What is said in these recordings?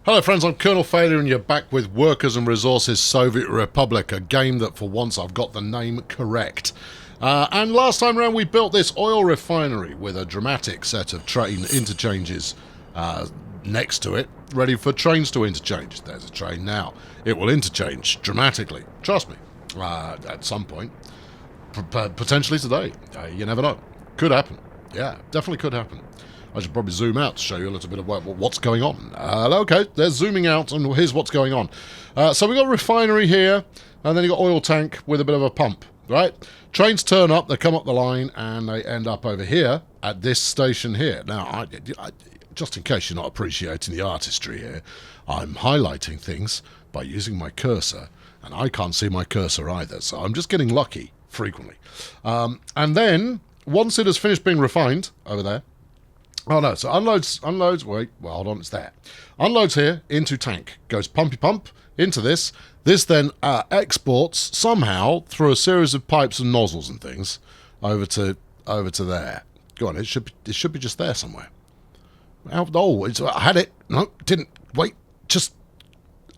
Hello friends, I'm Colonel Failure and you're back with Workers and Resources Soviet Republic, a game that for once I've got the name correct. And last time around we built this oil refinery with a dramatic set of train interchanges next to it, ready for trains to interchange. There's a train now. It will interchange dramatically, trust me, at some point. Potentially today. You never know. Could happen. Yeah, definitely could happen. I should probably zoom out to show you a little bit of what's going on. Okay, there's zooming out, and here's what's going on. So we've got a refinery here, and then you've got oil tank with a bit of a pump, right? Trains turn up, they come up the line, and they end up over here at this station here. Now, just in case you're not appreciating the artistry here, I'm highlighting things by using my cursor, and I can't see my cursor either, so I'm just getting lucky frequently. And then, once it has finished being refined over there, oh no, so unloads, wait, well hold on, it's there. Unloads here, into tank, goes pumpy pump, into this. This then exports somehow through a series of pipes and nozzles and things over to there. Go on, it should be just there somewhere. Oh, I had it. No, didn't. Wait, just,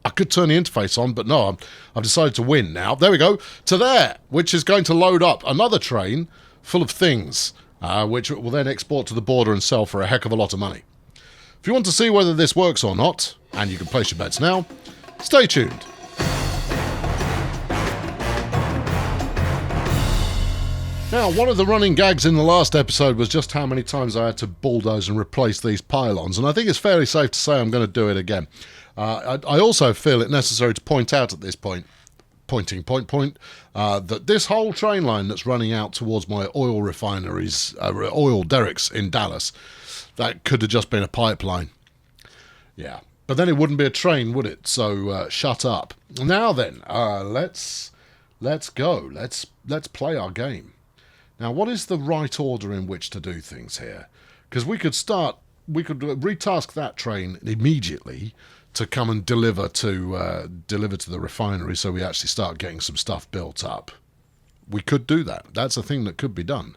I could turn the interface on, but no, I've decided to win now. There we go, to there, which is going to load up another train full of things. Which will then export to the border and sell for a heck of a lot of money. If you want to see whether this works or not, and you can place your bets now, stay tuned. Now, one of the running gags in the last episode was just how many times I had to bulldoze and replace these pylons, and I think it's fairly safe to say I'm going to do it again. I also feel it necessary to point out at this point, that this whole train line that's running out towards my oil refineries, oil derricks in Dallas, that could have just been a pipeline. Yeah, but then it wouldn't be a train, would it? So shut up. Now then, let's go. Let's play our game. Now, what is the right order in which to do things here? Because we could retask that train immediately to come and deliver to the refinery, so we actually start getting some stuff built up. We could do that. That's a thing that could be done.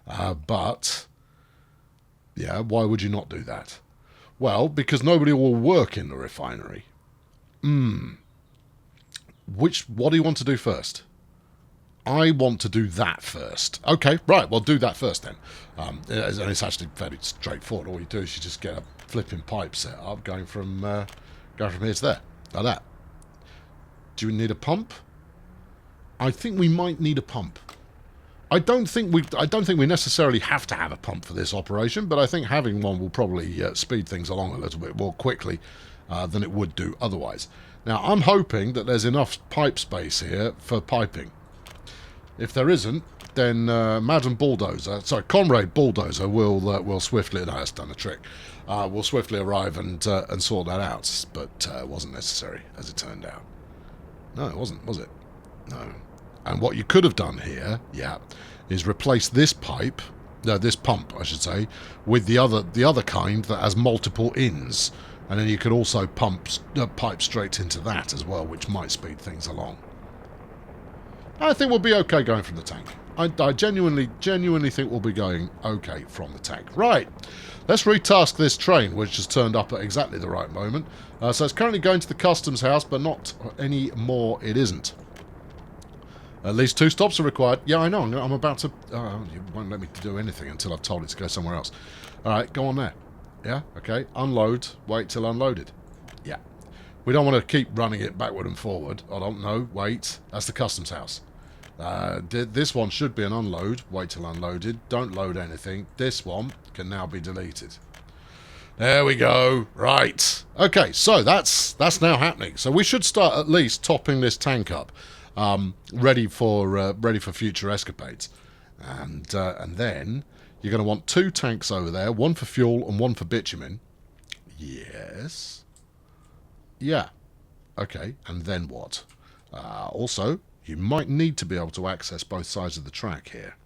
But yeah, why would you not do that? Well, because nobody will work in the refinery. What do you want to do first? I want to do that first. Okay, right, well, do that first then. And it's actually fairly straightforward. All you do is you just get a flipping pipe set up going from here to there, like that. Do you need a pump? I think we might need a pump. I don't think we necessarily have to have a pump for this operation, but I think having one will probably speed things along a little bit more quickly than it would do otherwise. Now, I'm hoping that there's enough pipe space here for piping. If there isn't, then Comrade Bulldozer will swiftly, no, that's done the trick, will swiftly arrive and sort that out, but it wasn't necessary, as it turned out. No, it wasn't, was it? No. And what you could have done here, yeah, is replace this pump, I should say, with the other kind that has multiple ins, and then you could also pipe straight into that as well, which might speed things along. I think we'll be okay going from the tank. I genuinely think we'll be going okay from the tank. Right, let's retask this train, which has turned up at exactly the right moment. So it's currently going to the customs house, but not any more it isn't. At least 2 stops are required. Yeah, I know, I'm about to... you won't let me do anything until I've told it to go somewhere else. Alright, go on there. Yeah, okay, unload, wait till unloaded. Yeah. We don't want to keep running it backward and forward. I don't know, wait, that's the customs house. This one should be an unload. Wait till unloaded. Don't load anything. This one can now be deleted. There we go. Right. Okay, so that's now happening. So we should start at least topping this tank up, ready for future escapades. And then you're going to want 2 tanks over there, one for fuel and one for bitumen. Yes. Yeah. Okay. And then what? Also, you might need to be able to access both sides of the track here.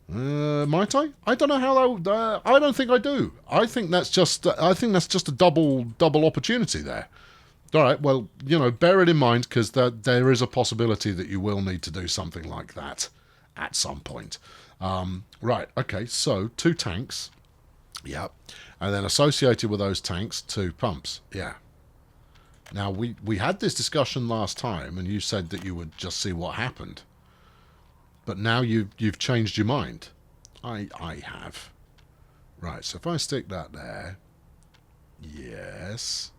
Might I? I don't know how that. I don't think I do. I think that's just a double opportunity there. All right. Well, bear it in mind, because there is a possibility that you will need to do something like that at some point. Right. Okay. So 2 tanks. Yep. And then associated with those tanks, 2 pumps. Yeah. Now, we had this discussion last time, and you said that you would just see what happened. But now you've changed your mind. I have. Right, so if I stick that there... Yes.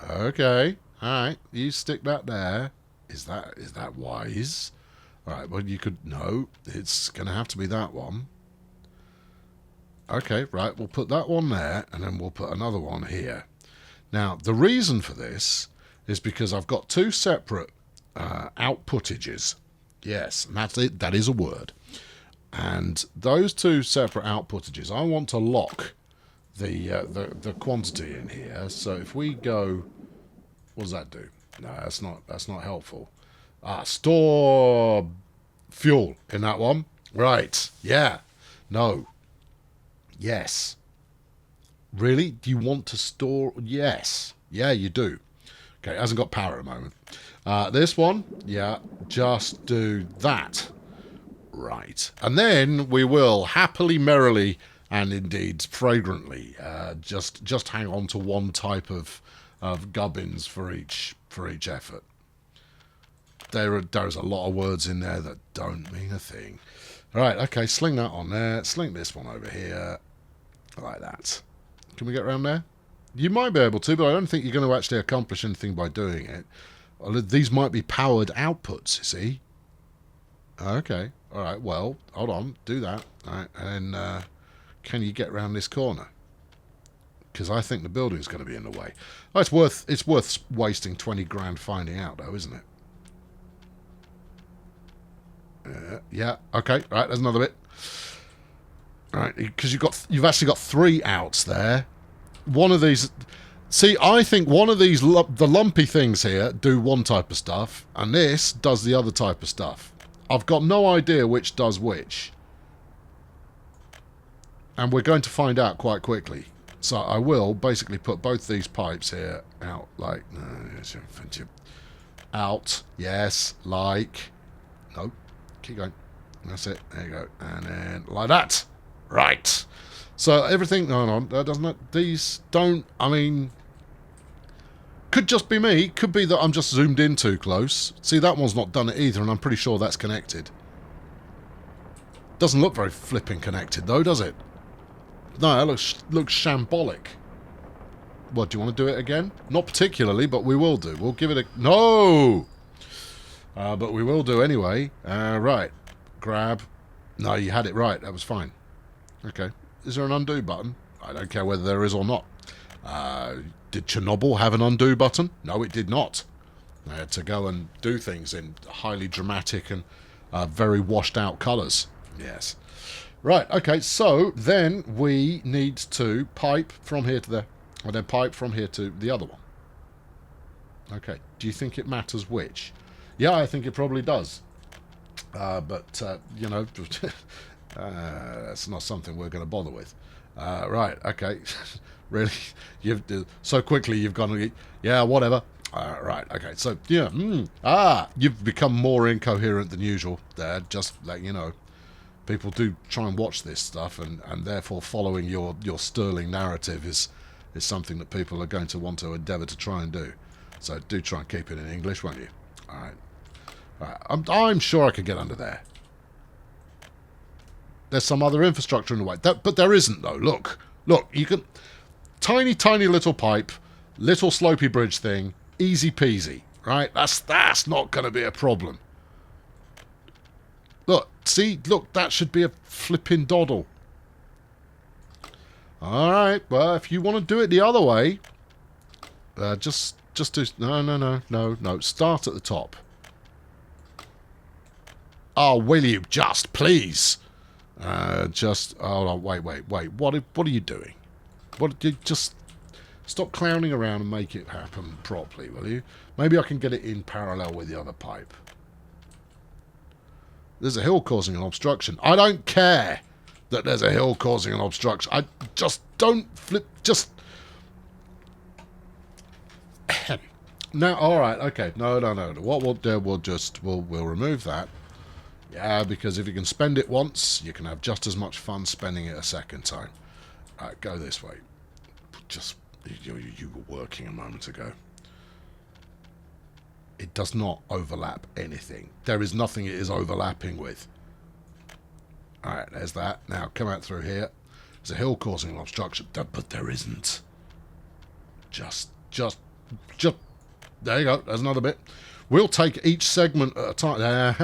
Okay. Alright, you stick that there. Is that wise? Alright, well, you could... No, it's going to have to be that one. Okay, right, we'll put that one there, and then we'll put another one here. Now, the reason for this is because I've got 2 separate outputtages. Yes, and that's it. That is a word. And those 2 separate outputtages, I want to lock the quantity in here. So if we go... What does that do? No, that's not helpful. Store fuel in that one. Right. Yeah. No. Yes. Really? Do you want to store... Yes. Yeah, you do. Okay, it hasn't got power at the moment. This one, yeah, just do that. Right. And then we will happily, merrily, and indeed fragrantly just hang on to one type of gubbins for each effort. There's a lot of words in there that don't mean a thing. Right, okay, sling that on there. Sling this one over here. Like that. Can we get around there? You might be able to, but I don't think you're going to actually accomplish anything by doing it. These might be powered outputs, you see. Okay. All right, well, hold on. Do that. All right, and can you get around this corner? Because I think the building's going to be in the way. Oh, it's worth wasting 20 grand finding out, though, isn't it? Yeah. Okay. Right. There's another bit. All right, because you've actually got 3 outs there. One of these... See, I think one of these, the lumpy things here, do one type of stuff, and this does the other type of stuff. I've got no idea which does which. And we're going to find out quite quickly. So I will basically put both these pipes here out like... Out. Yes. Like. Nope. Keep going. That's it. There you go. And then like that. Right. So everything... No, doesn't it? These don't... I mean... Could just be me. Could be that I'm just zoomed in too close. See, that one's not done it either, and I'm pretty sure that's connected. Doesn't look very flipping connected, though, does it? No, it looks shambolic. What, do you want to do it again? Not particularly, but we will do. We'll give it a... No! But we will do anyway. Right. Grab. No, you had it right. That was fine. Okay. Is there an undo button? I don't care whether there is or not. Did Chernobyl have an undo button? No, it did not. They had to go and do things in highly dramatic and very washed out colours. Yes. Right, okay, so then we need to pipe from here to there, and then pipe from here to the other one. Okay, do you think it matters which? Yeah, I think it probably does. But, you know, that's not something we're going to bother with. Right, okay. Really? So quickly you've gone, yeah, whatever. Right, okay, so, yeah, you've become more incoherent than usual there, just letting you know. People do try and watch this stuff, and therefore following your sterling narrative is something that people are going to want to endeavour to try and do. So do try and keep it in English, won't you? Alright. I'm sure I could get under there. There's some other infrastructure in the way. But there isn't, though. Look, you can... Tiny, tiny little pipe, little slopey bridge thing, easy peasy, right? That's not going to be a problem. Look, that should be a flipping doddle. Alright, well, if you want to do it the other way, just do... No, start at the top. Oh, will you just, please? Hold on, wait, what are you doing? Just stop clowning around and make it happen properly, will you? Maybe I can get it in parallel with the other pipe. There's a hill causing an obstruction. I don't care that there's a hill causing an obstruction. I just don't flip... Just... No, alright, okay. No. What we'll do, we'll remove that. Yeah, because if you can spend it once, you can have just as much fun spending it a second time. Right, go this way. Just, you were working a moment ago. It does not overlap anything. There is nothing it is overlapping with. Alright, there's that. Now, come out through here. There's a hill causing an obstruction. But there isn't. Just. There you go. There's another bit. We'll take each segment at a time.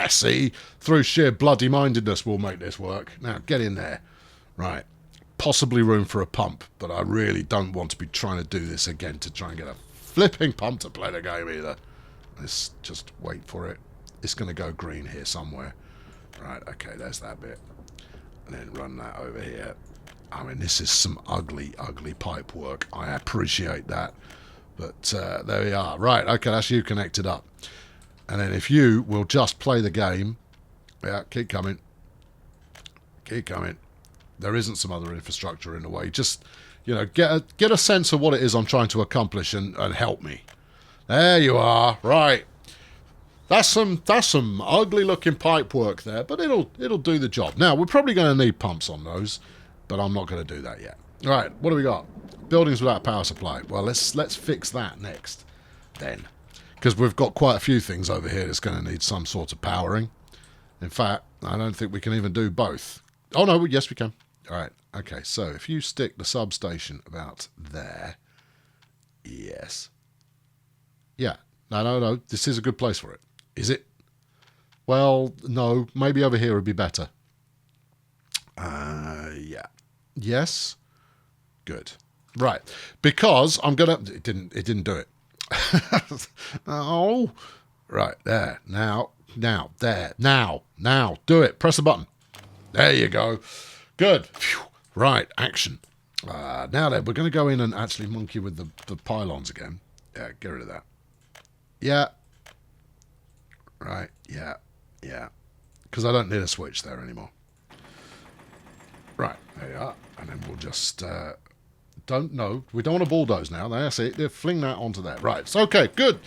See? Through sheer bloody mindedness we'll make this work. Now, get in there. Right. Possibly room for a pump, but I really don't want to be trying to do this again to try and get a flipping pump to play the game either. Let's just wait for it. It's going to go green here somewhere. Right, okay, there's that bit. And then run that over here. I mean, this is some ugly, ugly pipe work. I appreciate that. But there we are. Right, okay, that's you connected up. And then if you will just play the game. Yeah, keep coming. Keep coming. There isn't some other infrastructure in the way. Just, get a sense of what it is I'm trying to accomplish and help me. There you are. Right. That's some ugly looking pipe work there, but it'll do the job. Now, we're probably going to need pumps on those, but I'm not going to do that yet. All right, what do we got? Buildings without power supply. Well, let's fix that next then, because we've got quite a few things over here that's going to need some sort of powering. In fact, I don't think we can even do both. Oh, no, yes, we can. All right, okay, so if you stick the substation about there. Yes. Yeah, no, this is a good place for it. Is it? Well, no, maybe over here would be better. Yeah. Yes? Good. Right, because I'm going to... It didn't do it. Oh. Right, there. Now, there. Now, do it. Press the button. There you go. Good. Phew. Right, action. Now then, we're going to go in and actually monkey with the pylons again. Yeah, get rid of that. Yeah. Right, yeah. Because I don't need a switch there anymore. Right, there you are. And then we'll just... we don't want to bulldoze now. That's it. They'll fling that onto there. Right, it's okay, good.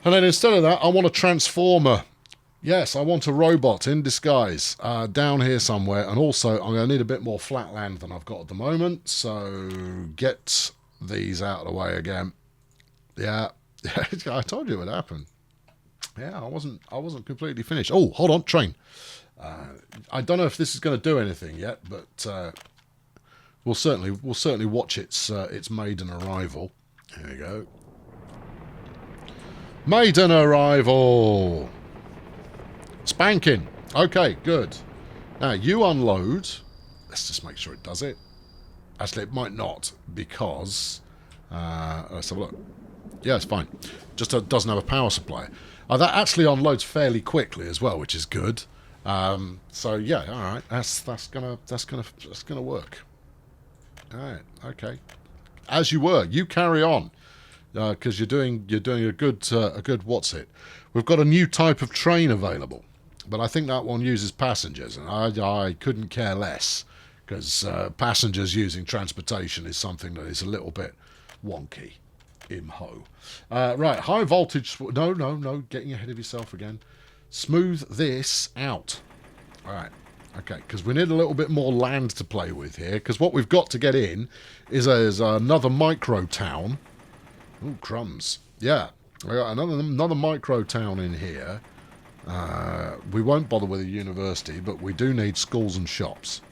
And then instead of that, I want a transformer. Yes, I want a robot in disguise down here somewhere. And also, I'm going to need a bit more flat land than I've got at the moment. So get these out of the way again. Yeah, I told you it would happen. Yeah, I wasn't completely finished. Oh, hold on, train. I don't know if this is going to do anything yet, but we'll certainly watch its maiden arrival. Here we go. Maiden arrival. Spanking. Okay, good. Now you unload. Let's just make sure it does it. Actually, it might not because let's have a look. Yeah, it's fine. Just doesn't have a power supply. That actually unloads fairly quickly as well, which is good. So yeah, all right. That's gonna work. All right. Okay. As you were, you carry on because you're doing a good what's it. We've got a new type of train available, but I think that one uses passengers, and I couldn't care less because passengers using transportation is something that is a little bit wonky. Imho. Right, high voltage... No, getting ahead of yourself again. Smooth this out. All right, okay, because we need a little bit more land to play with here, because what we've got to get in is another micro town. Ooh, crumbs. Yeah, we got another micro town in here. We won't bother with a university, but we do need schools and shops.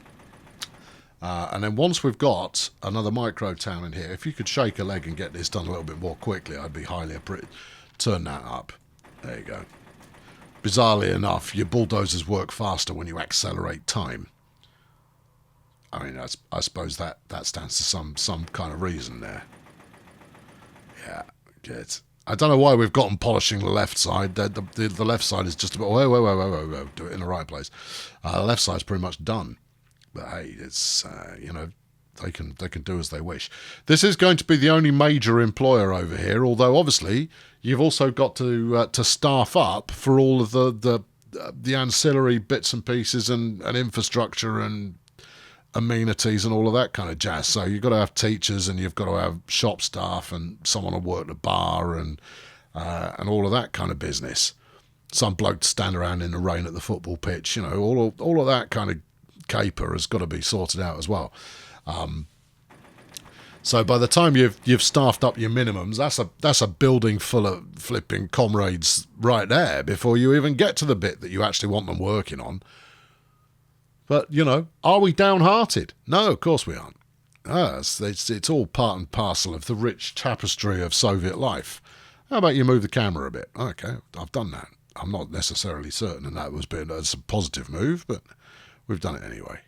And then once we've got another micro town in here, if you could shake a leg and get this done a little bit more quickly, I'd be highly appreciative. Turn that up. There you go. Bizarrely enough, your bulldozers work faster when you accelerate time. I mean, I suppose that stands to some kind of reason there. Yeah, good. I don't know why we've got them polishing the left side. The left side is just about... Whoa. Do it in the right place. The left side's pretty much done. But hey, it's, they can do as they wish. This is going to be the only major employer over here, although obviously you've also got to staff up for all of the ancillary bits and pieces and infrastructure and amenities and all of that kind of jazz. So you've got to have teachers and you've got to have shop staff and someone to work the bar and all of that kind of business. some bloke to stand around in the rain at the football pitch. You know, all of that kind of caper has got to be sorted out as well. So by the time you've staffed up your minimums, that's a building full of flipping comrades right there before you even get to the bit that you actually want them working on. But, you know, are we downhearted? No, of course we aren't. It's all part and parcel of the rich tapestry of Soviet life. How about you move the camera a bit? Okay, I've done that. I'm not necessarily certain that was a positive move, but we've done it anyway.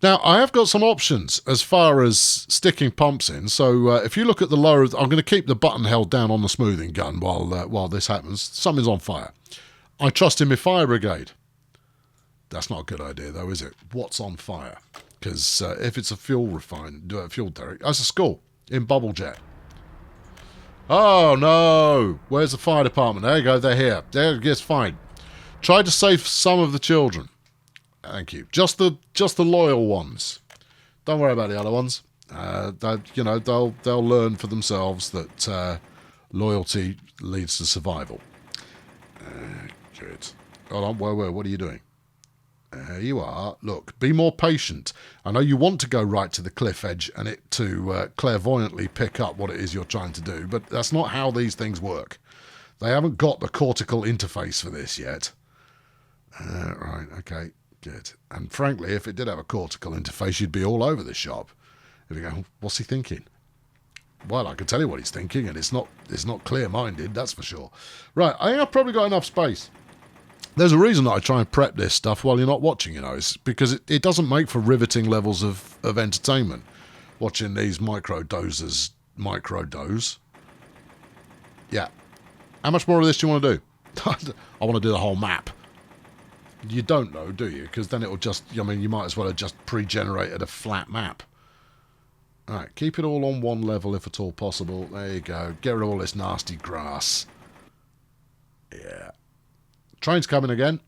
Now, I have got some options as far as sticking pumps in. So if you look at the lower... I'm going to keep the button held down on the smoothing gun while this happens. Something's on fire. I trust in my fire brigade. That's not a good idea, though, is it? What's on fire? Because if it's a fuel derrick... That's a school in Bubble Jet. Oh, no. Where's the fire department? There you go. They're here. There, yes, fine. Try to save some of the children. Thank you. Just the loyal ones. Don't worry about the other ones. They'll learn for themselves that loyalty leads to survival. Good. Hold on. Whoa. What are you doing? There you are. Look, be more patient. I know you want to go right to the cliff edge and it to clairvoyantly pick up what it is you're trying to do, but that's not how these things work. They haven't got the cortical interface for this yet. Right, okay, good. And frankly, if it did have a cortical interface, you'd be all over the shop. If you go, what's he thinking? Well, I can tell you what he's thinking, and it's not clear-minded, that's for sure. Right, I think I've probably got enough space. There's a reason that I try and prep this stuff while you're not watching, you know. It's because it doesn't make for riveting levels of entertainment. Watching these micro-dozers micro-doze. Yeah. How much more of this do you want to do? I want to do the whole map. You don't know, do you? Because then it'll just... I mean, you might as well have just pre-generated a flat map. Alright, keep it all on one level if at all possible. There you go. Get rid of all this nasty grass. Yeah. Train's coming again.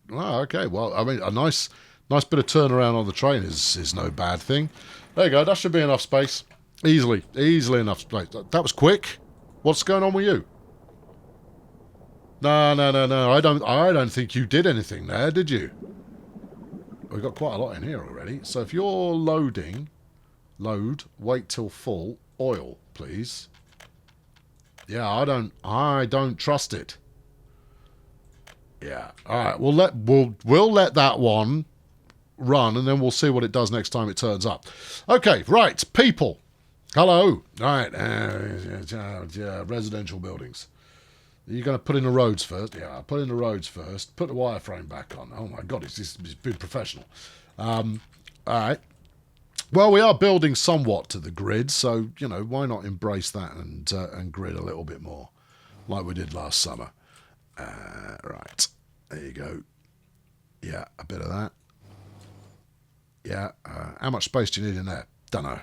Oh, okay. Well, I mean, a nice bit of turnaround on the train is no bad thing. There you go. That should be enough space. Easily enough space. That was quick. What's going on with you? No. I don't think you did anything there, did you? We've got quite a lot in here already. So if you're loading, wait till full. Oil, please. Yeah, I don't trust it. Yeah. All right. We'll let that one run, and then we'll see what it does next time it turns up. Okay. Right. People. Hello. All right. Residential buildings. You're going to put in the roads first. Yeah. Put in the roads first. Put the wireframe back on. Oh my God. He's been professional. All right. Well, we are building somewhat to the grid, so you know why not embrace that and grid a little bit more, like we did last summer. Right, there you go. Yeah, a bit of that. Yeah, how much space do you need in there? Don't know.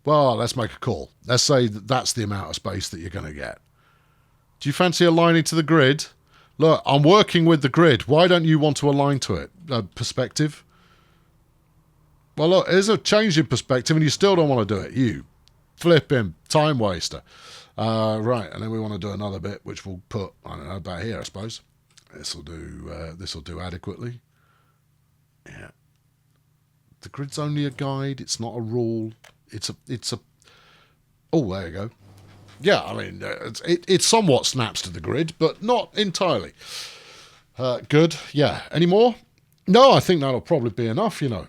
Well, let's make a call. Let's say that's the amount of space that you're going to get. Do you fancy aligning to the grid? Look, I'm working with the grid. Why don't you want to align to it? Perspective? Well, look, there's a change in perspective and you still don't want to do it. You flipping time waster. Right, and then we want to do another bit, which we'll put, I don't know, about here, I suppose. This'll do adequately. Yeah. The grid's only a guide. It's not a rule. It's a. Oh, there you go. Yeah, I mean, it somewhat snaps to the grid, but not entirely. Good. Yeah. Any more? No, I think that'll probably be enough, you know.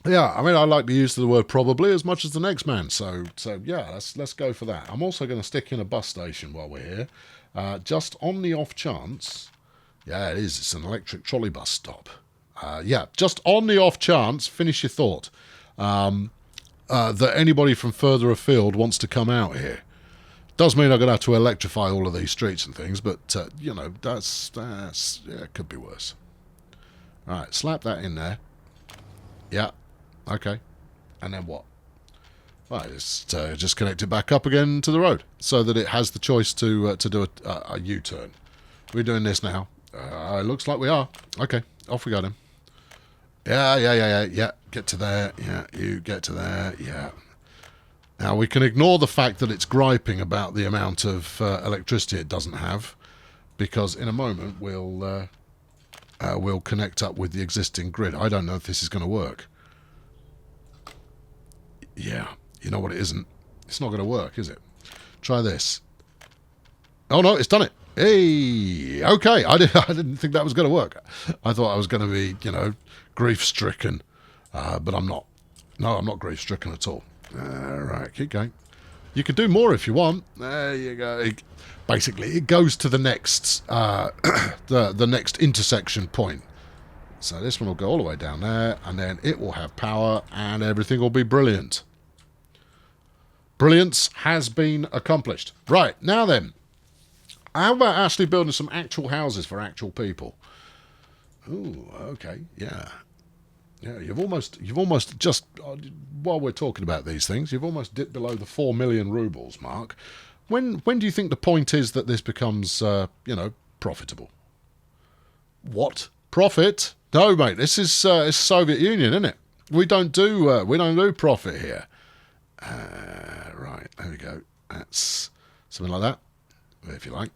Yeah, I mean, I like the use of the word probably as much as the next man. So yeah, let's go for that. I'm also going to stick in a bus station while we're here. Just on the off chance. Yeah, it is. It's an electric trolley bus stop. Yeah, just on the off chance, finish your thought, that anybody from further afield wants to come out here. Does mean I'm going to have to electrify all of these streets and things, but, you know, that's yeah, it could be worse. All right, slap that in there. Yeah. Okay, and then what? Right, just connect it back up again to the road so that it has the choice to do a U-turn. We're doing this now. It looks like we are. Okay, off we go then. Yeah. Get to there. Yeah, you get to there. Yeah. Now, we can ignore the fact that it's griping about the amount of electricity it doesn't have, because in a moment we'll connect up with the existing grid. I don't know if this is going to work. Yeah, you know what it isn't? It's not going to work, is it? Try this. Oh, no, it's done it. Hey, okay. I didn't think that was going to work. I thought I was going to be, grief-stricken, but I'm not. No, I'm not grief-stricken at all. All right, keep going. You can do more if you want. There you go. Basically, it goes to the next the next intersection point. So this one will go all the way down there, and then it will have power, and everything will be brilliant. Brilliance has been accomplished. Right, now then, how about actually building some actual houses for actual people? Ooh, okay, yeah. Yeah, you've almost just, while we're talking about these things, you've almost dipped below the 4 million rubles mark. When do you think the point is that this becomes, profitable? What? Profit? No, mate, this is Soviet Union, isn't it? We don't do profit here. Right, there we go. That's something like that, if you like.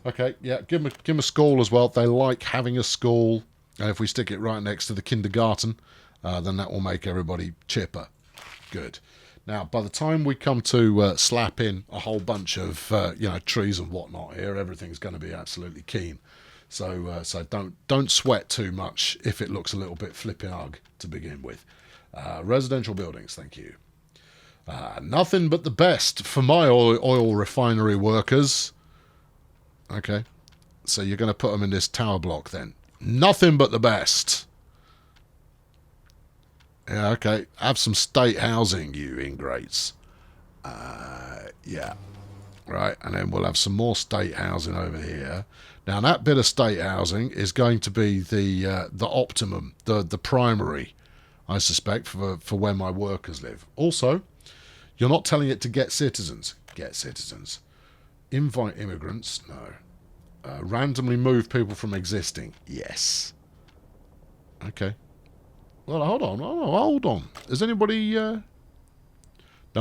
Okay, yeah, give them a school as well. They like having a school. And if we stick it right next to the kindergarten, then that will make everybody chipper. Good. Now, by the time we come to slap in a whole bunch of trees and whatnot here, everything's going to be absolutely keen. So don't sweat too much if it looks a little bit flipping ugh to begin with. Residential buildings, thank you. Nothing but the best for my oil refinery workers. Okay, so you're going to put them in this tower block then. Nothing but the best. Yeah, okay. Have some state housing, you ingrates. Yeah. Right, and then we'll have some more state housing over here. Now, that bit of state housing is going to be the optimum, the primary, I suspect, for where my workers live. Also, you're not telling it to get citizens. Get citizens. Invite immigrants. No. Randomly move people from existing. Yes. Okay. Well, hold on. Is anybody... No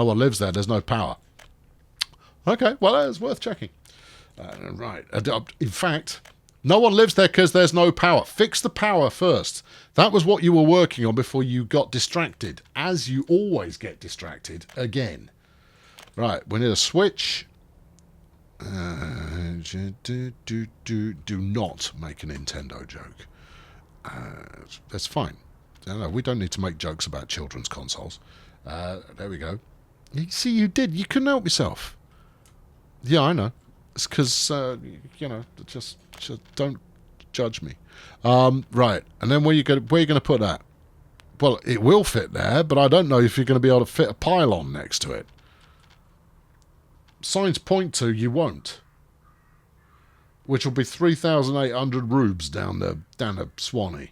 one lives there. There's no power. Okay, well, it's worth checking. Right. In fact, no one lives there because there's no power. Fix the power first. That was what you were working on before you got distracted. As you always get distracted again. Right, we need a switch... do not make a Nintendo joke. That's fine. No, we don't need to make jokes about children's consoles. There we go. You see, you did. You couldn't help yourself. Yeah, I know. It's because, just don't judge me. Right, and then where you going to put that? Well, it will fit there, but I don't know if you're going to be able to fit a pylon next to it. Signs point to you won't, which will be 3,800 rubes down the Swanee.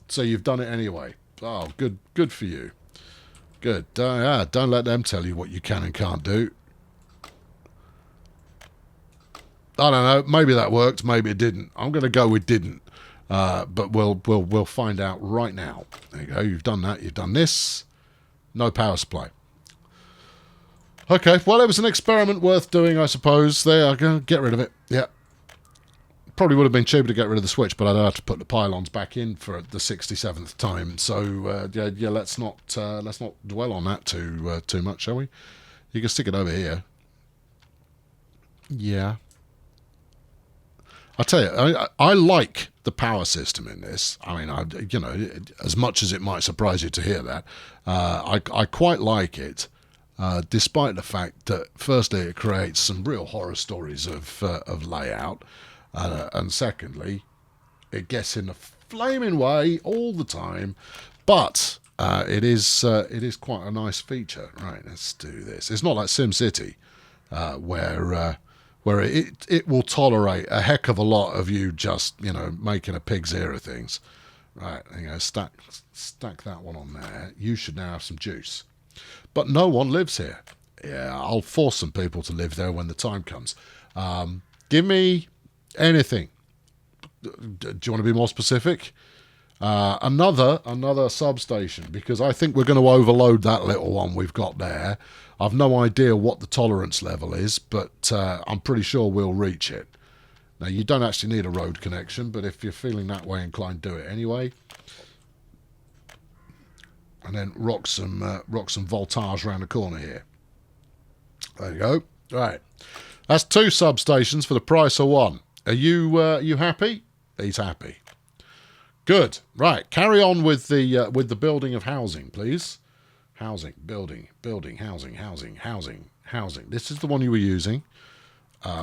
So you've done it anyway. Oh, good for you. Good. Don't let them tell you what you can and can't do. I don't know. Maybe that worked. Maybe it didn't. I'm going to go with didn't. But we'll find out right now. There you go. You've done that. You've done this. No power supply. Okay, well, it was an experiment worth doing, I suppose. There, I'm going to get rid of it. Yeah. Probably would have been cheaper to get rid of the switch, but I'd have to put the pylons back in for the 67th time. So, let's not dwell on that too much, shall we? You can stick it over here. Yeah. I tell you, I like the power system in this. I mean, as much as it might surprise you to hear that, I quite like it. Despite the fact that, firstly, it creates some real horror stories of layout, and secondly, it gets in a flaming way all the time. But it is quite a nice feature. Right, let's do this. It's not like SimCity, where it will tolerate a heck of a lot of you just making a pig's ear of things. Right, stack that one on there. You should now have some juice. But no one lives here. Yeah, I'll force some people to live there when the time comes. Give me anything. Do you want to be more specific? Another substation, because I think we're going to overload that little one we've got there. I've no idea what the tolerance level is, but I'm pretty sure we'll reach it. Now, you don't actually need a road connection, but if you're feeling that way inclined, do it anyway. And then rock some voltage around the corner here. There you go. Right, that's 2 substations for the price of 1. Are you happy? He's happy. Good. Right, carry on with the building of housing, please. Housing, building, housing. This is the one you were using.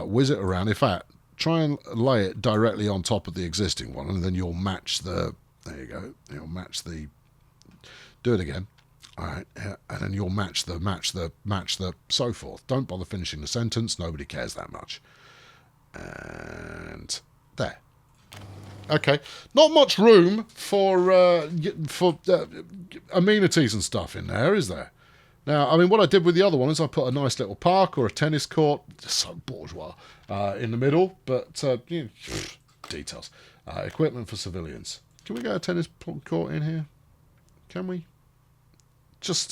Whiz it around. In fact, try and lay it directly on top of the existing one, and then you'll match the. There you go. You'll match the. Do it again. All right, and then you'll match the so forth. Don't bother finishing the sentence. Nobody cares that much. And there. Okay, not much room for amenities and stuff in there, is there? Now, I mean, what I did with the other one is I put a nice little park or a tennis court, so bourgeois, in the middle, but details. Equipment for civilians. Can we get a tennis court in here? Can we?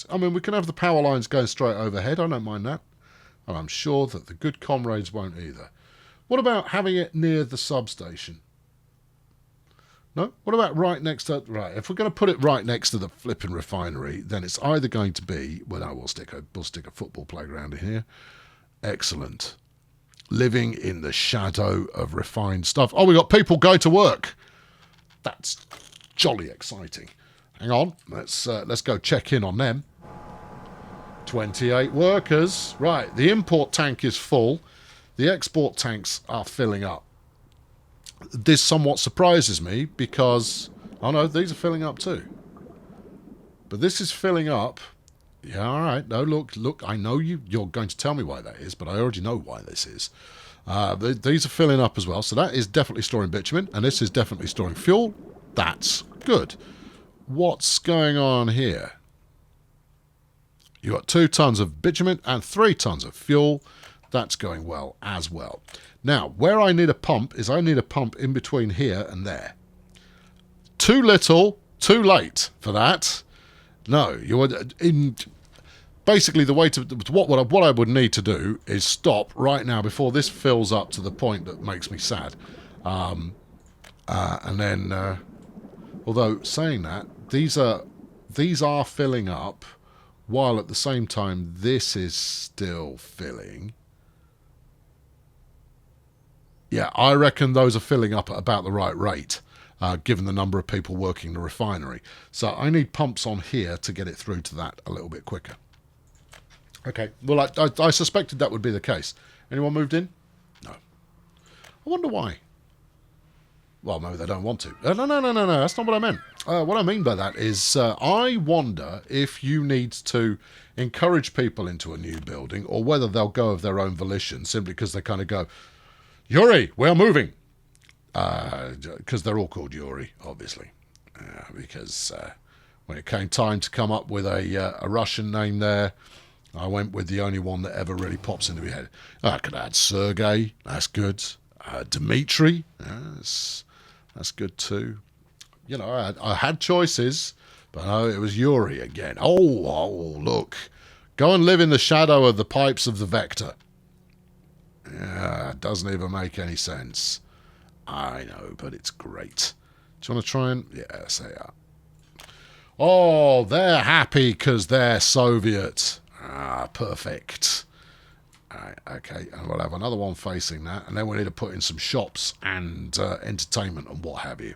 I mean, we can have the power lines going straight overhead. I don't mind that. And I'm sure that the good comrades won't either. What about having it near the substation? No? What about right next to... Right, if we're going to put it right next to the flipping refinery, then it's either going to be... Well, no, we'll stick a football playground in here. Excellent. Living in the shadow of refined stuff. Oh, we got people going to work. That's jolly exciting. Hang on, let's go check in on them. 28 workers. Right, the import tank is full. The export tanks are filling up. This somewhat surprises me because, oh no, these are filling up too. But this is filling up. Yeah, all right. No, look. I know you're going to tell me why that is, but I already know why this is. These are filling up as well. So that is definitely storing bitumen, and this is definitely storing fuel. That's good. What's going on here? You got 2 tons of bitumen and 3 tons of fuel. That's going well as well. Now, where I need a pump is I need a pump in between here and there. Too little, too late for that. No, you would basically the way to what I would need to do is stop right now before this fills up to the point that makes me sad. And then, although saying that, these are filling up, while at the same time this is still filling. Yeah, I reckon those are filling up at about the right rate, given the number of people working the refinery. So I need pumps on here to get it through to that a little bit quicker. Okay, well, I suspected that would be the case. Anyone moved in? No. I wonder why. Well, maybe they don't want to. No, that's not what I meant. What I mean by that is I wonder if you need to encourage people into a new building or whether they'll go of their own volition simply because they kind of go, Yuri, we're moving. Because they're all called Yuri, obviously. Because when it came time to come up with a Russian name there, I went with the only one that ever really pops into my head. I could add Sergei, that's good. Dmitri, that's good too. You know, I had choices, but no, it was Yuri again. Oh, look. Go and live in the shadow of the pipes of the Vector. Yeah, it doesn't even make any sense. I know, but it's great. Do you want to try and... Yes, they are. Oh, they're happy because they're Soviet. Perfect. Right, okay, and we'll have another one facing that, and then we need to put in some shops and entertainment and what have you.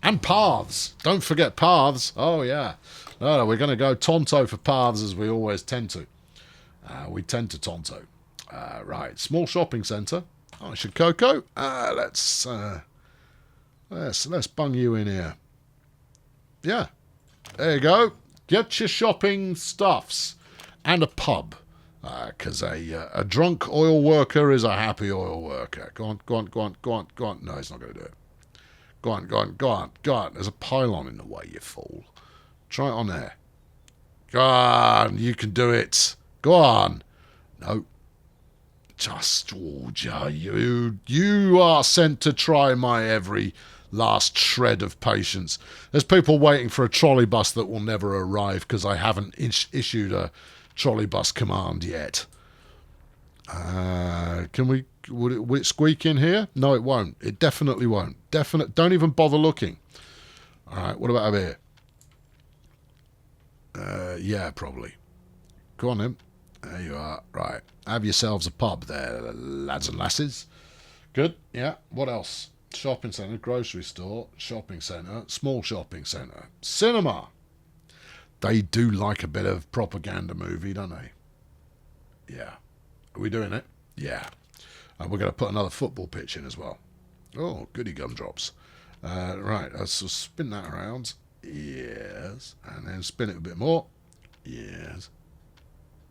And paths. Don't forget paths. Oh, yeah. No, we're going to go Tonto for paths as we always tend to. We tend to Tonto. Right, small shopping centre. I should Coco. Let's bung you in here. Yeah, there you go. Get your shopping stuffs and a pub. Because a drunk oil worker is a happy oil worker. Go on. No, he's not going to do it. Go on. There's a pylon in the way, you fool. Try it on there. Go on, you can do it. Go on. No. Just, you are sent to try my every last shred of patience. There's people waiting for a trolley bus that will never arrive because I haven't issued a trolley bus command yet. Will it squeak in here? No, it won't. It definitely won't. Don't even bother looking. All right, what about over here? Yeah, probably. Go on then. There you are. Right. Have yourselves a pub there, lads and lasses. Good. Yeah. What else? Shopping centre, grocery store, shopping centre, small shopping centre, cinema. They do like a bit of propaganda movie, don't they? Yeah. Are we doing it? Yeah. And we're going to put another football pitch in as well. Oh, goody gumdrops. Right. So spin that around. Yes. And then spin it a bit more. Yes.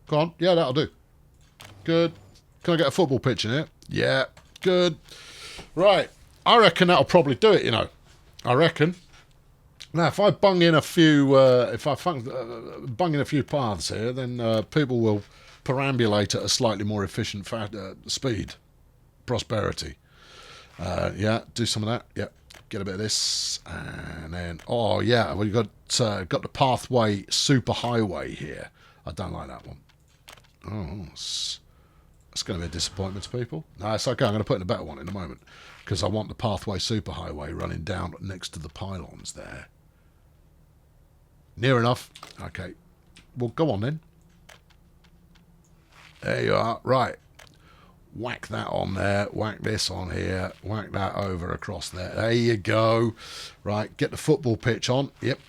Come on. Yeah, that'll do. Good. Can I get a football pitch in here? Yeah. Good. Right. I reckon that'll probably do it, you know. I reckon. Now, if I bung in a few, bung in a few paths here, then people will perambulate at a slightly more efficient speed. Prosperity. Yeah, do some of that. Yeah, get a bit of this, and then we've got the pathway superhighway here. I don't like that one. Oh, that's going to be a disappointment to people. No, it's okay. I'm going to put in a better one in a moment because I want the pathway superhighway running down next to the pylons there. Near enough. Okay. Well, go on then. There you are. Right. Whack that on there. Whack this on here. Whack that over across there. There you go. Right. Get the football pitch on. Yep.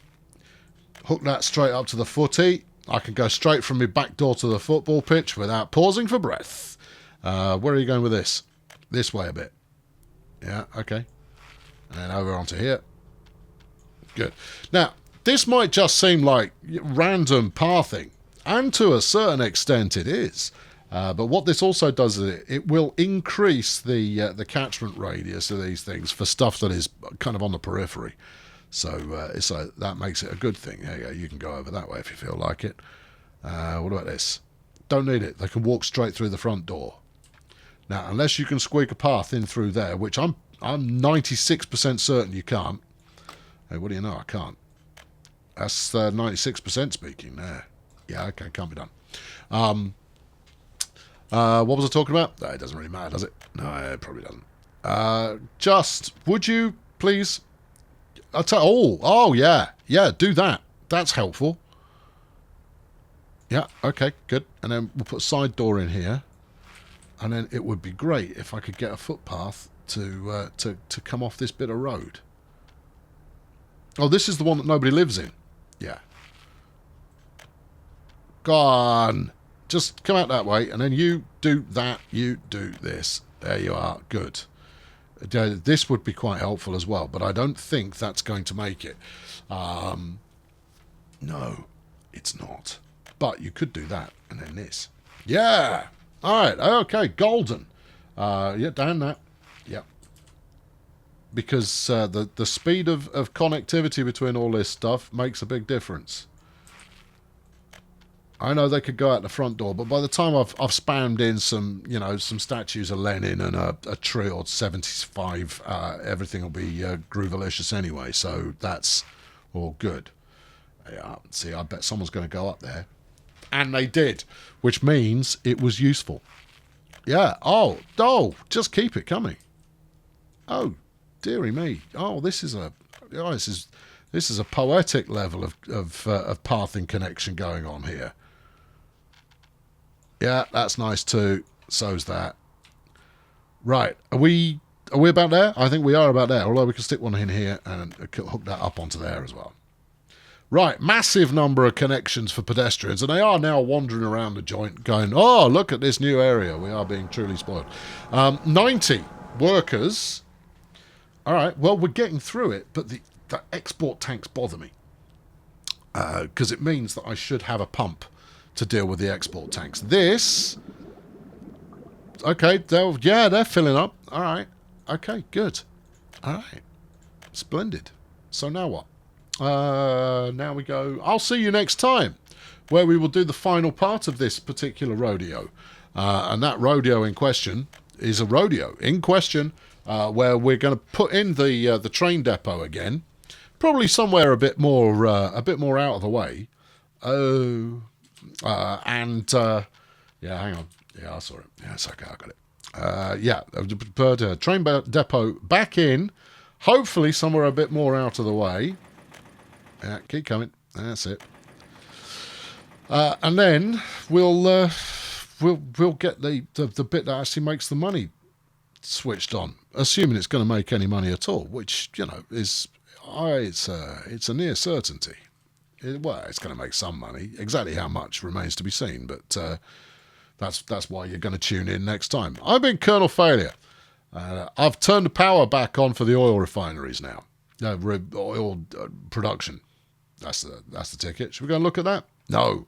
Hook that straight up to the footy. I can go straight from my back door to the football pitch without pausing for breath. Where are you going with this? This way a bit. Yeah, okay. And then over onto here. Good. Now, this might just seem like random pathing, and to a certain extent it is. But what this also does is it will increase the catchment radius of these things for stuff that is kind of on the periphery. So that makes it a good thing. There you go. You can go over that way if you feel like it. What about this? Don't need it. They can walk straight through the front door. Now, unless you can squeak a path in through there, which I'm 96% certain you can't. Hey, what do you know? I can't. That's 96% speaking there. Yeah, okay, can't be done. What was I talking about? It doesn't really matter, does it? No, it probably doesn't. Would you please... yeah, do that. That's helpful. Yeah, okay, good. And then we'll put a side door in here. And then it would be great if I could get a footpath to come off this bit of road. Oh, this is the one that nobody lives in. Yeah. Go on. Just come out that way, and then you do that, you do this. There you are. Good. This would be quite helpful as well, but I don't think that's going to make it. No, it's not. But you could do that, and then this. Yeah! Alright, okay, golden. Yeah, down that. Yep. Because the speed of connectivity between all this stuff makes a big difference. I know they could go out the front door, but by the time I've spammed in some statues of Lenin and a tree or 75, everything will be groovalicious anyway. So that's all good. Yeah, see, I bet someone's going to go up there, and they did, which means it was useful. Yeah. Oh, just keep it coming. Oh, dearie me. Oh, this is a poetic level of pathing connection going on here. Yeah, that's nice too. So's that. Right, are we about there? I think we are about there, although we can stick one in here and hook that up onto there as well. Right, massive number of connections for pedestrians, and they are now wandering around the joint going, oh, look at this new area. We are being truly spoiled. 90 workers. All right, well, we're getting through it, but the export tanks bother me because it means that I should have a pump to deal with the export tanks. This... Okay, they're filling up. All right. Okay, good. All right. Splendid. So now what? Now we go... I'll see you next time, where we will do the final part of this particular rodeo. And that rodeo in question is a rodeo in question where we're going to put in the train depot again, probably somewhere a bit more out of the way. Oh, yeah, hang on. Yeah, I saw it. Yeah, it's okay, I got it. Yeah, put train depot back in, hopefully somewhere a bit more out of the way. Yeah, keep coming. That's it. And then we'll get the bit that actually makes the money switched on, assuming it's going to make any money at all, which is it's a near certainty. It's going to make some money. Exactly how much remains to be seen, but that's why you're going to tune in next time. I've been Colonel Failure. I've turned the power back on for the oil refineries now. Oil production. That's the ticket. Should we go and look at that? No,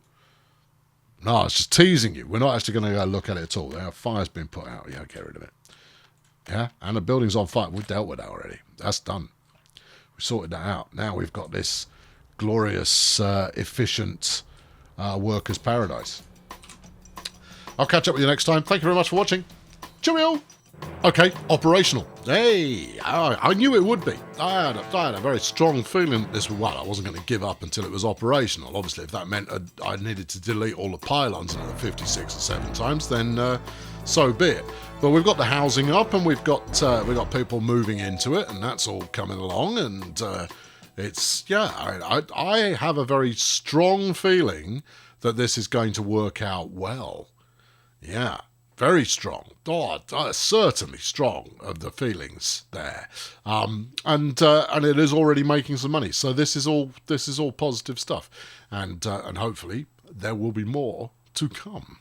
it's just teasing you. We're not actually going to go look at it at all. Our fire's been put out. Yeah, get rid of it. Yeah, and the building's on fire. We've dealt with that already. That's done. We sorted that out. Now we've got this glorious, efficient workers' paradise. I'll catch up with you next time. Thank you very much for watching. Cheerio! Okay, operational. Hey, I knew it would be. I had a very strong feeling that this was, I wasn't going to give up until it was operational. Obviously, if that meant I needed to delete all the pylons another 56 or 7 times, then so be it. But we've got the housing up, and we've got people moving into it, and that's all coming along, and I have a very strong feeling that this is going to work out well. Yeah. Very strong. Certainly strong of the feelings there, and it is already making some money. So this is all positive stuff, and hopefully there will be more to come.